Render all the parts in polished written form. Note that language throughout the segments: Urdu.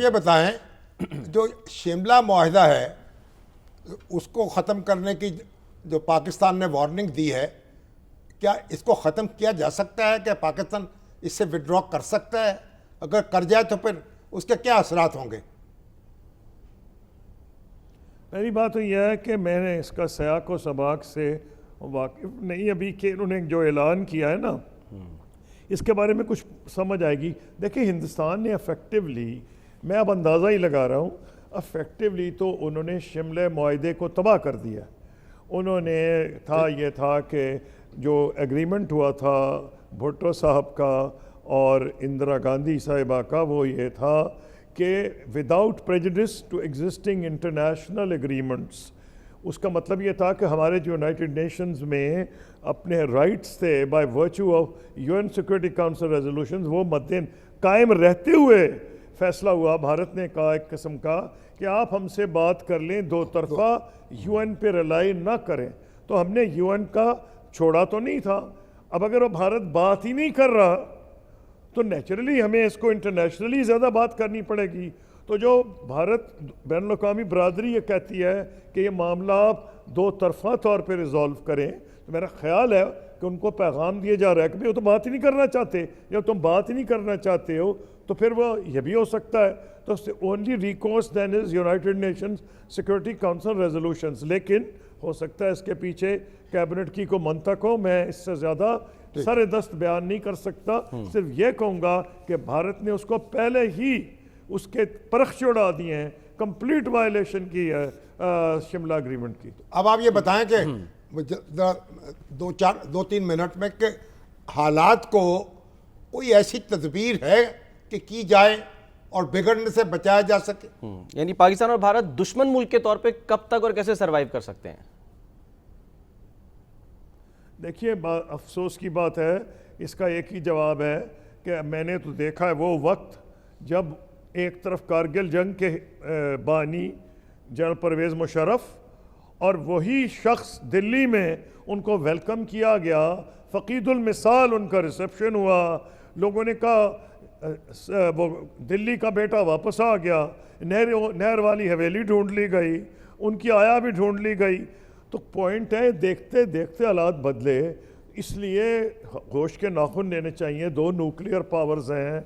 یہ بتائیں جو شملہ معاہدہ ہے اس کو ختم کرنے کی جو پاکستان نے وارننگ دی ہے، کیا اس کو ختم کیا جا سکتا ہے؟ کہ پاکستان اس سے وڈرا کر سکتا ہے؟ اگر کر جائے تو پھر اس کے کیا اثرات ہوں گے؟ پہلی بات تو یہ ہے کہ میں نے اس کا سیاق و سباق سے واقف نہیں ابھی کہ انہوں نے جو اعلان کیا ہے نا اس کے بارے میں کچھ سمجھ آئے گی۔ دیکھیں ہندوستان نے افیکٹولی، میں اب اندازہ ہی لگا رہا ہوں، افیکٹولی تو انہوں نے شملہ معاہدے کو تباہ کر دیا۔ انہوں نے یہ تھا کہ جو ایگریمنٹ ہوا تھا بھٹو صاحب کا اور اندرا گاندھی صاحبہ کا، وہ یہ تھا کہ without prejudice to existing international agreements, اس کا مطلب یہ تھا کہ ہمارے جو یونائٹڈ نیشنز میں اپنے رائٹس تھے by virtue of U N security council resolutions, وہ مدین قائم رہتے ہوئے فیصلہ ہوا، بھارت نے کہا ایک قسم کا کہ آپ ہم سے بات کر لیں، دو طرفہ یو این پہ رلائی نہ کریں۔ تو ہم نے یو این کا چھوڑا تو نہیں تھا، اب اگر وہ بھارت بات ہی نہیں کر رہا تو نیچرلی ہمیں اس کو انٹرنیشنلی زیادہ بات کرنی پڑے گی۔ تو جو بھارت بین الاقوامی برادری یہ کہتی ہے کہ یہ معاملہ آپ دو طرفہ طور پہ ریزالو کریں، تو میرا خیال ہے کہ ان کو پیغام دیا جا رہا ہے کہ وہ تو بات ہی نہیں کرنا چاہتے، یا تم بات ہی نہیں کرنا چاہتے ہو تو پھر وہ یہ بھی ہو سکتا ہے تو only recourse then is United Nations Security council resolutions, لیکن ہو سکتا ہے اس کے پیچھے کیبنٹ کی کو منطق ہو۔ میں اس سے زیادہ سر دست بیان نہیں کر سکتا، صرف یہ کہوں گا کہ بھارت نے اس کو پہلے ہی اس کے پرخ چڑھا دیے ہیں، کمپلیٹ وائلیشن کی ہے شملہ اگریمنٹ کی۔ اب آپ یہ بتائیں کہ دو تین منٹ میں کہ حالات کو کوئی ایسی تدبیر ہے کہ کی جائے اور بگڑنے سے بچایا جا سکے؟ یعنی پاکستان اور بھارت دشمن ملک کے طور پہ کب تک اور کیسے سروائیو کر سکتے ہیں؟ دیکھیے افسوس کی بات ہے، اس کا ایک ہی جواب ہے کہ میں نے تو دیکھا ہے وہ وقت جب ایک طرف کارگل جنگ کے بانی جنرل پرویز مشرف اور وہی شخص دلی میں ان کو ویلکم کیا گیا، فقید المثال ان کا ریسیپشن ہوا، لوگوں نے کہا وہ دلی کا بیٹا واپس آ گیا، نہر والی حویلی ڈھونڈ لی گئی، ان کی آیا بھی ڈھونڈ لی گئی۔ تو پوائنٹ ہے دیکھتے دیکھتے حالات بدلے، اس لیے ہوش کے ناخن لینے چاہیے۔ دو نیوکلیئر پاورز ہیں،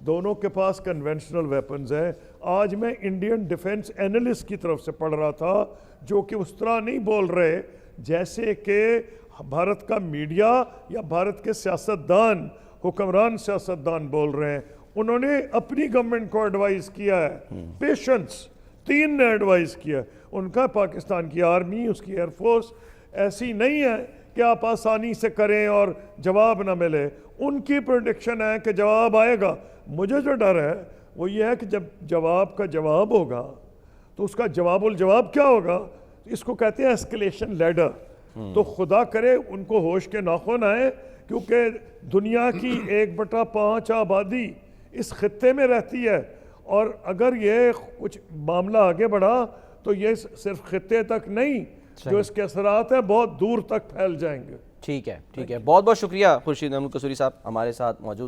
دونوں کے پاس کنونشنل ویپنز ہیں۔ آج میں انڈین ڈیفنس اینالسٹ کی طرف سے پڑھ رہا تھا جو کہ اس طرح نہیں بول رہے جیسے کہ بھارت کا میڈیا یا بھارت کے سیاستدان، حکمران سیاستدان بول رہے ہیں۔ انہوں نے اپنی گورنمنٹ کو ایڈوائز کیا ہے، پیشنس، تین نے ایڈوائز کیا، ان کا پاکستان کی آرمی، اس کی ایئر فورس ایسی نہیں ہے کہ آپ آسانی سے کریں اور جواب نہ ملے۔ ان کی پریڈکشن ہے کہ جواب آئے گا۔ مجھے جو ڈر ہے وہ یہ ہے کہ جب جواب کا جواب ہوگا تو اس کا جواب الجواب کیا ہوگا؟ اس کو کہتے ہیں اسکلیشن لیڈر۔ تو خدا کرے ان کو ہوش کے ناخن آئے، کیونکہ دنیا کی 1/5 آبادی اس خطے میں رہتی ہے، اور اگر یہ کچھ معاملہ آگے بڑھا تو یہ صرف خطے تک نہیں، جو اس کے اثرات ہیں بہت دور تک پھیل جائیں گے۔ ٹھیک ہے، بہت بہت شکریہ خورشید احمد قصوری صاحب ہمارے ساتھ موجود